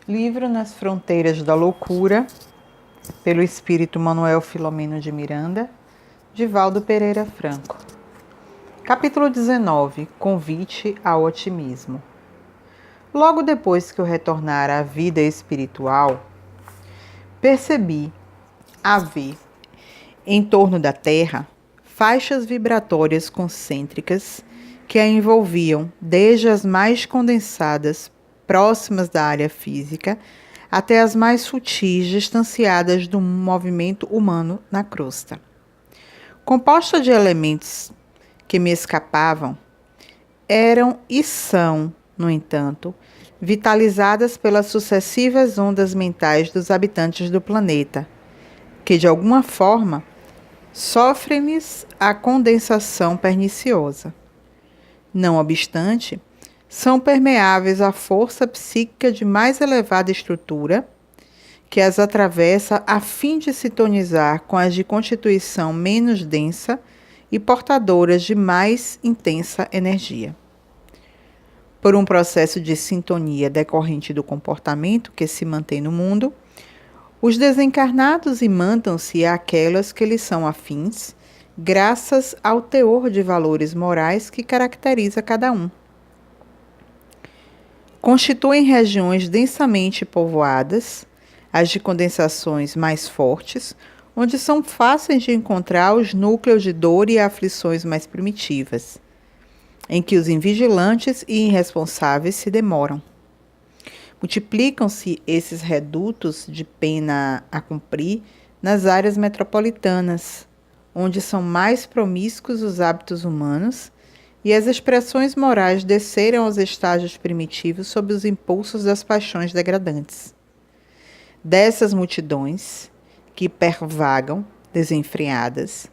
Livro Nas Fronteiras da Loucura, pelo espírito Manuel Filomeno de Miranda, de Valdo Pereira Franco. Capítulo 19. Convite ao otimismo. Logo depois que eu retornara à vida espiritual, percebi haver, em torno da Terra, faixas vibratórias concêntricas que a envolviam desde as mais condensadas, próximas da área física, até as mais sutis, distanciadas do movimento humano na crosta. Composta de elementos que me escapavam, eram e são, no entanto, vitalizadas pelas sucessivas ondas mentais dos habitantes do planeta, que, de alguma forma, sofrem-lhes a condensação perniciosa. Não obstante, são permeáveis à força psíquica de mais elevada estrutura, que as atravessa a fim de sintonizar com as de constituição menos densa e portadoras de mais intensa energia. Por um processo de sintonia decorrente do comportamento que se mantém no mundo, os desencarnados imantam-se àquelas que lhes são afins, graças ao teor de valores morais que caracteriza cada um. Constituem regiões densamente povoadas, as de condensações mais fortes, onde são fáceis de encontrar os núcleos de dor e aflições mais primitivas, em que os invigilantes e irresponsáveis se demoram. Multiplicam-se esses redutos de pena a cumprir nas áreas metropolitanas, onde são mais promíscuos os hábitos humanos e as expressões morais desceram aos estágios primitivos sob os impulsos das paixões degradantes. Dessas multidões, que pervagam, desenfreadas,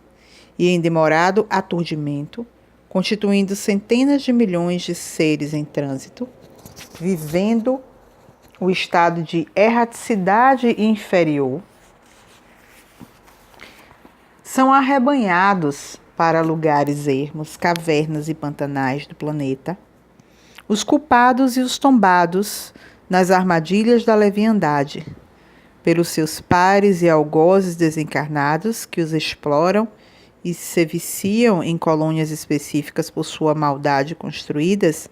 e em demorado aturdimento, constituindo centenas de milhões de seres em trânsito, vivendo o estado de erraticidade inferior, são arrebanhados para lugares ermos, cavernas e pantanais do planeta, os culpados e os tombados nas armadilhas da leviandade, pelos seus pares e algozes desencarnados que os exploram e se viciam em colônias específicas por sua maldade construídas,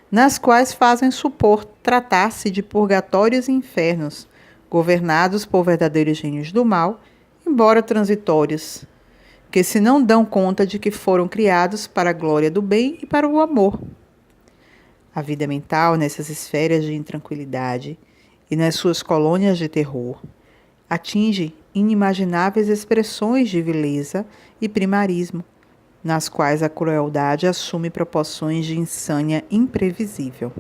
nas quais fazem supor tratar-se de purgatórios e infernos, governados por verdadeiros gênios do mal, embora transitórios, que se não dão conta de que foram criados para a glória do bem e para o amor. A vida mental, nessas esferas de intranquilidade e nas suas colônias de terror, atinge inimagináveis expressões de vileza e primarismo, nas quais a crueldade assume proporções de insânia imprevisível.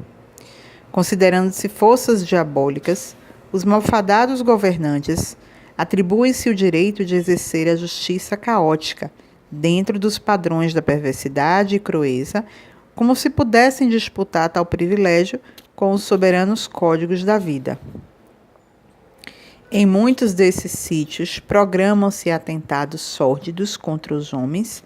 Considerando-se forças diabólicas, os malfadados governantes atribuem-se o direito de exercer a justiça caótica, dentro dos padrões da perversidade e crueza, como se pudessem disputar tal privilégio com os soberanos códigos da vida. Em muitos desses sítios, programam-se atentados sórdidos contra os homens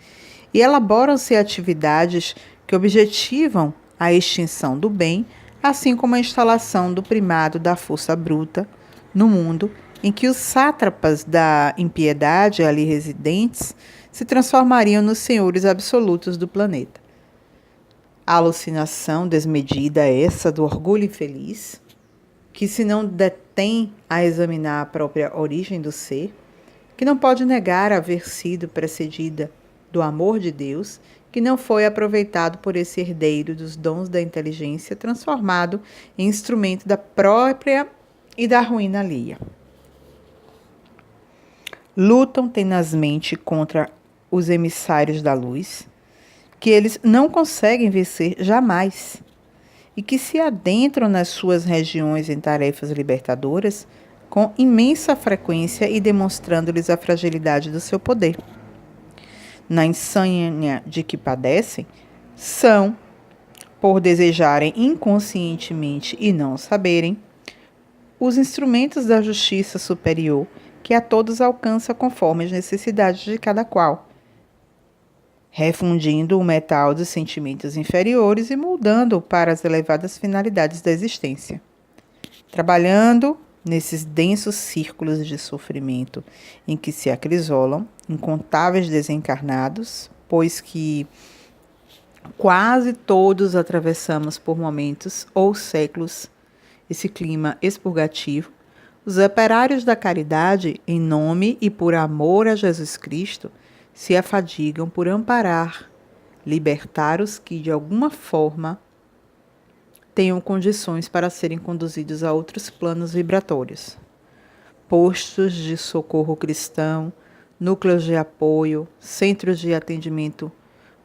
e elaboram-se atividades que objetivam a extinção do bem, assim como a instalação do primado da força bruta no mundo, em que os sátrapas da impiedade ali residentes se transformariam nos senhores absolutos do planeta. A alucinação desmedida essa do orgulho infeliz, que se não detém a examinar a própria origem do ser, que não pode negar haver sido precedida do amor de Deus, que não foi aproveitado por esse herdeiro dos dons da inteligência, transformado em instrumento da própria e da ruína alheia. Lutam tenazmente contra os emissários da luz, que eles não conseguem vencer jamais, e que se adentram nas suas regiões em tarefas libertadoras com imensa frequência e demonstrando-lhes a fragilidade do seu poder. Na insânia de que padecem, são, por desejarem inconscientemente e não saberem, os instrumentos da justiça superior que a todos alcança conforme as necessidades de cada qual, refundindo o metal dos sentimentos inferiores e moldando-o para as elevadas finalidades da existência. trabalhando nesses densos círculos de sofrimento em que se acrisolam incontáveis desencarnados, pois que quase todos atravessamos por momentos ou séculos esse clima expurgativo, os operários da caridade, em nome e por amor a Jesus Cristo, se afadigam por amparar, libertar os que, de alguma forma, tenham condições para serem conduzidos a outros planos vibratórios. Postos de socorro cristão, núcleos de apoio, centros de atendimento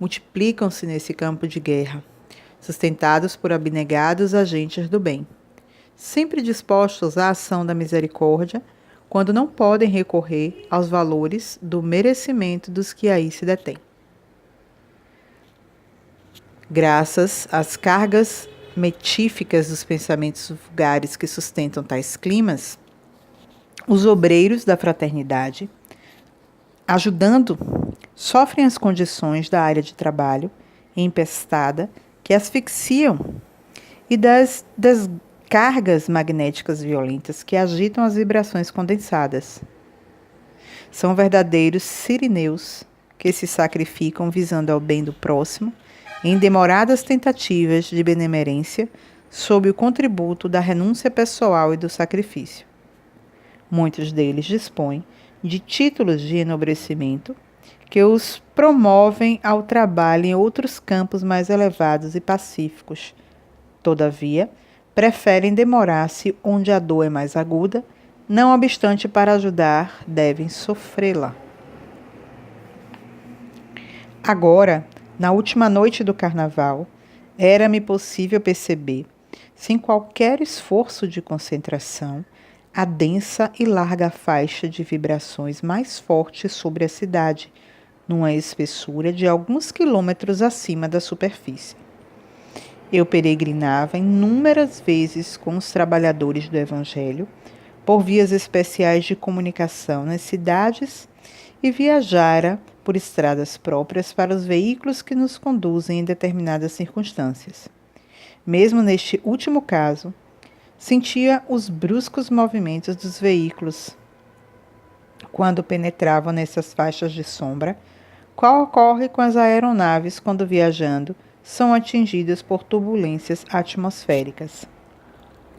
multiplicam-se nesse campo de guerra, sustentados por abnegados agentes do bem, sempre dispostos à ação da misericórdia, quando não podem recorrer aos valores do merecimento dos que aí se detêm. Graças às cargas metíficas dos pensamentos vulgares que sustentam tais climas, os obreiros da fraternidade, ajudando, sofrem as condições da área de trabalho empestada que asfixiam e das cargas magnéticas violentas que agitam as vibrações condensadas. São verdadeiros sirineus que se sacrificam visando ao bem do próximo em demoradas tentativas de benemerência sob o contributo da renúncia pessoal e do sacrifício. Muitos deles dispõem de títulos de enobrecimento que os promovem ao trabalho em outros campos mais elevados e pacíficos. Todavia, preferem demorar-se onde a dor é mais aguda, não obstante para ajudar, devem sofrê-la. Agora, na última noite do carnaval, era-me possível perceber, sem qualquer esforço de concentração, a densa e larga faixa de vibrações mais forte sobre a cidade, numa espessura de alguns quilômetros acima da superfície. Eu peregrinava inúmeras vezes com os trabalhadores do Evangelho por vias especiais de comunicação nas cidades e viajara por estradas próprias para os veículos que nos conduzem em determinadas circunstâncias. Mesmo neste último caso, sentia os bruscos movimentos dos veículos quando penetravam nessas faixas de sombra, qual ocorre com as aeronaves quando viajando são atingidas por turbulências atmosféricas.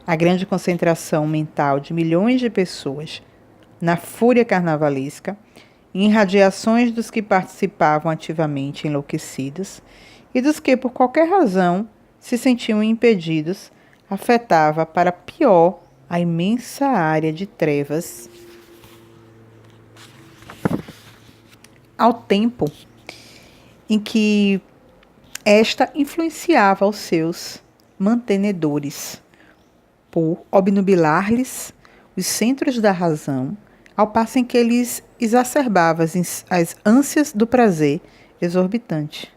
A grande concentração mental de milhões de pessoas na fúria carnavalesca, em radiações dos que participavam ativamente enlouquecidos e dos que, por qualquer razão, se sentiam impedidos, afetava para pior a imensa área de trevas, ao tempo em que esta influenciava os seus mantenedores, por obnubilar-lhes os centros da razão, ao passo em que eles exacerbavam as ânsias do prazer exorbitante.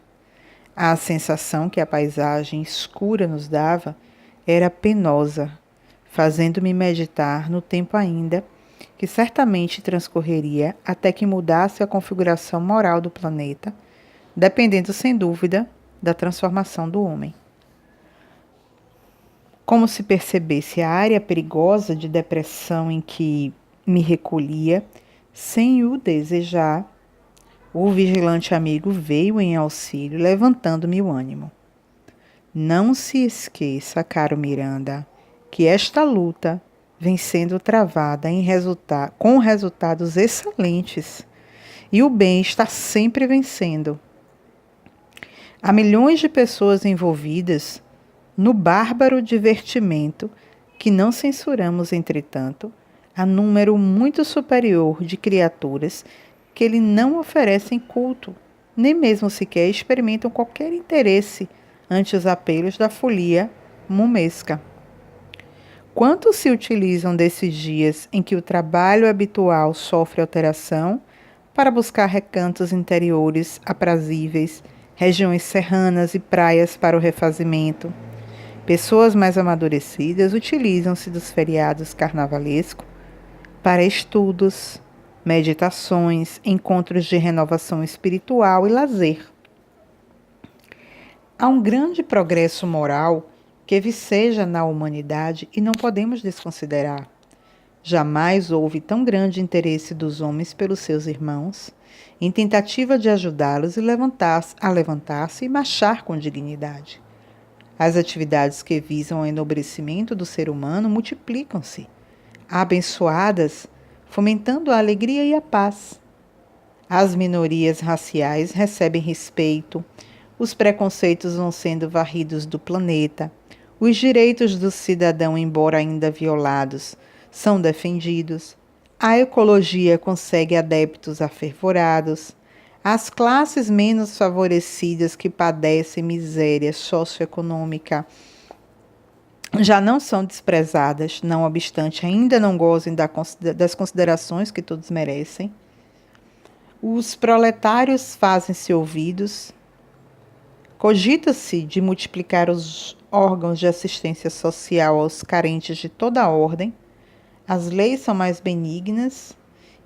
A sensação que a paisagem escura nos dava era penosa, fazendo-me meditar no tempo ainda que certamente transcorreria até que mudasse a configuração moral do planeta, dependendo sem dúvida da transformação do homem. Como se percebesse a área perigosa de depressão em que me recolhia, sem o desejar, o vigilante amigo veio em auxílio, levantando-me o ânimo. Não se esqueça, caro Miranda, que esta luta vem sendo travada com resultados excelentes e o bem está sempre vencendo. Há milhões de pessoas envolvidas no bárbaro divertimento que não censuramos, entretanto, a número muito superior de criaturas que lhe não oferecem culto, nem mesmo sequer experimentam qualquer interesse ante os apelos da folia mumesca. Quantos se utilizam desses dias em que o trabalho habitual sofre alteração para buscar recantos interiores aprazíveis, regiões serranas e praias para o refazimento? Pessoas mais amadurecidas utilizam-se dos feriados carnavalescos para estudos, meditações, encontros de renovação espiritual e lazer. Há um grande progresso moral que viceja na humanidade e não podemos desconsiderar. Jamais houve tão grande interesse dos homens pelos seus irmãos, em tentativa de ajudá-los a levantar-se e marchar com dignidade. As atividades que visam ao enobrecimento do ser humano multiplicam-se, abençoadas, fomentando a alegria e a paz. As minorias raciais recebem respeito, os preconceitos vão sendo varridos do planeta, os direitos do cidadão, embora ainda violados, são defendidos, a ecologia consegue adeptos afervorados, as classes menos favorecidas que padecem miséria socioeconômica já não são desprezadas, não obstante ainda não gozem das considerações que todos merecem. Os proletários fazem-se ouvidos. Cogita-se de multiplicar os órgãos de assistência social aos carentes de toda a ordem. As leis são mais benignas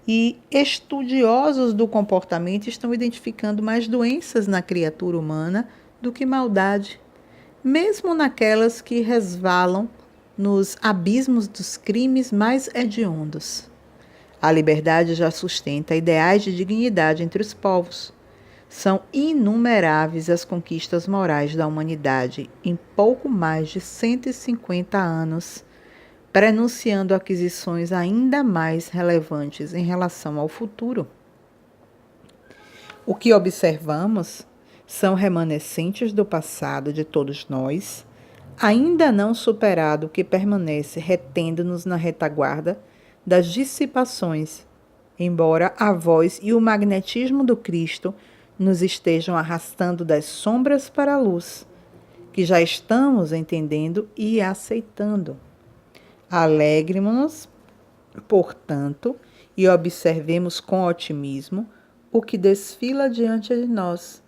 e estudiosos do comportamento estão identificando mais doenças na criatura humana do que maldade, mesmo naquelas que resvalam nos abismos dos crimes mais hediondos. A liberdade já sustenta ideais de dignidade entre os povos. São inumeráveis as conquistas morais da humanidade em pouco mais de 150 anos, prenunciando aquisições ainda mais relevantes em relação ao futuro. O que observamos são remanescentes do passado de todos nós, ainda não superado, que permanece retendo-nos na retaguarda das dissipações, embora a voz e o magnetismo do Cristo nos estejam arrastando das sombras para a luz, que já estamos entendendo e aceitando. Alegremo-nos, portanto, e observemos com otimismo o que desfila diante de nós.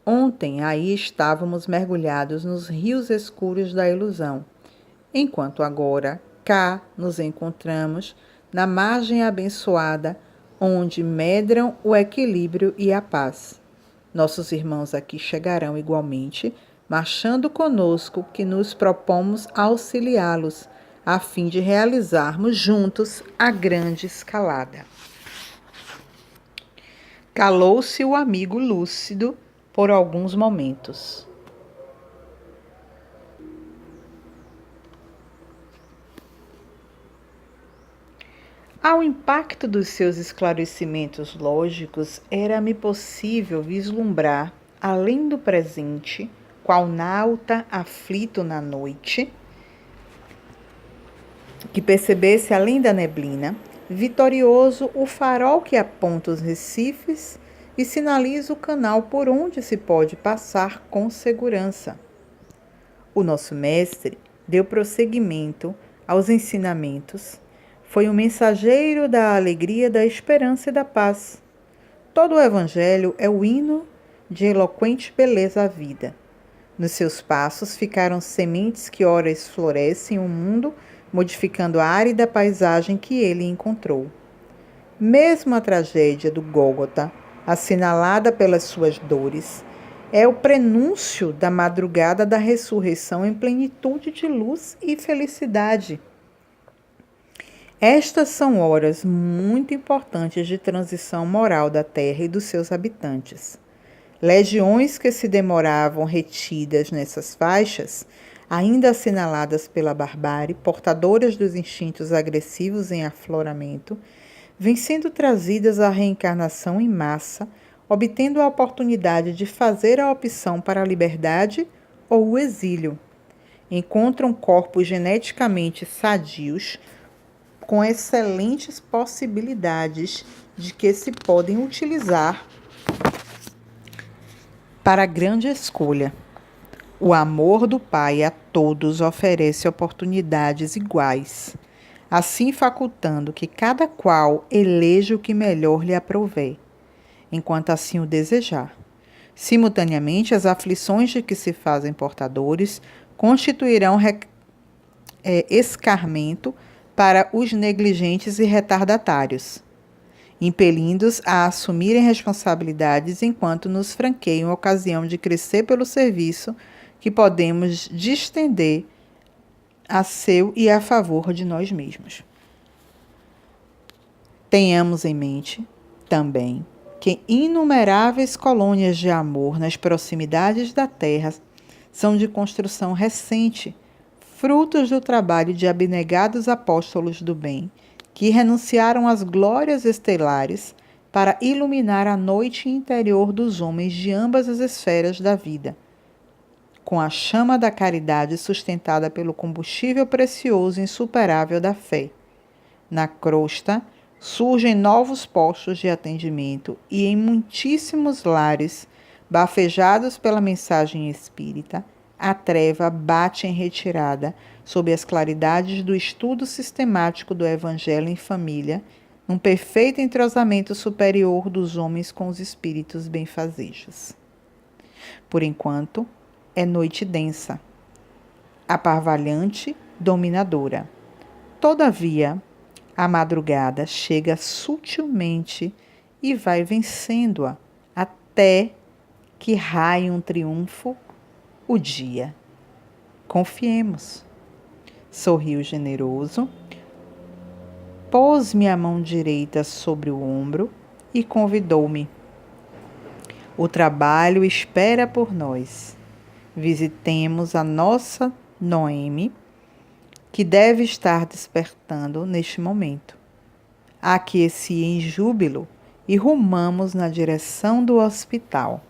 Ontem aí estávamos mergulhados nos rios escuros da ilusão, enquanto agora cá nos encontramos na margem abençoada, onde medram o equilíbrio e a paz. Nossos irmãos aqui chegarão igualmente, marchando conosco, que nos propomos auxiliá-los, a fim de realizarmos juntos a grande escalada. Calou-se o amigo lúcido por alguns momentos. Ao impacto dos seus esclarecimentos lógicos, era-me possível vislumbrar, além do presente, qual nauta aflito na noite, que percebesse além da neblina, vitorioso, o farol que aponta os recifes e sinaliza o canal por onde se pode passar com segurança. O nosso mestre deu prosseguimento aos ensinamentos. Foi um mensageiro da alegria, da esperança e da paz. Todo o Evangelho é o hino de eloquente beleza à vida. Nos seus passos ficaram sementes que ora florescem o mundo, modificando a árida paisagem que ele encontrou. Mesmo a tragédia do Gólgota, assinalada pelas suas dores, é o prenúncio da madrugada da ressurreição em plenitude de luz e felicidade. Estas são horas muito importantes de transição moral da terra e dos seus habitantes. Legiões que se demoravam retidas nessas faixas, ainda assinaladas pela barbárie, portadoras dos instintos agressivos em afloramento, vêm sendo trazidas à reencarnação em massa, obtendo a oportunidade de fazer a opção para a liberdade ou o exílio. Encontram corpos geneticamente sadios, com excelentes possibilidades de que se podem utilizar para a grande escolha. O amor do Pai a todos oferece oportunidades iguais, assim facultando que cada qual eleja o que melhor lhe aprouver, enquanto assim o desejar. Simultaneamente, as aflições de que se fazem portadores constituirão escarmento para os negligentes e retardatários, impelindo-os a assumirem responsabilidades enquanto nos franqueiam a ocasião de crescer pelo serviço que podemos distender a seu e a favor de nós mesmos. Tenhamos em mente, também, que inumeráveis colônias de amor nas proximidades da Terra são de construção recente, frutos do trabalho de abnegados apóstolos do bem, que renunciaram às glórias estelares para iluminar a noite interior dos homens de ambas as esferas da vida, com a chama da caridade sustentada pelo combustível precioso e insuperável da fé. Na crosta, surgem novos postos de atendimento e em muitíssimos lares, bafejados pela mensagem espírita, a treva bate em retirada sob as claridades do estudo sistemático do Evangelho em família, num perfeito entrosamento superior dos homens com os espíritos benfazejos. Por enquanto, é noite densa, aparvalhante, dominadora. Todavia, a madrugada chega sutilmente e vai vencendo-a até que raie um triunfo o dia. Confiemos. Sorriu generoso, pôs-me a mão direita sobre o ombro e convidou-me. O trabalho espera por nós. Visitemos a nossa Noemi, que deve estar despertando neste momento. Aquecia em júbilo e rumamos na direção do hospital.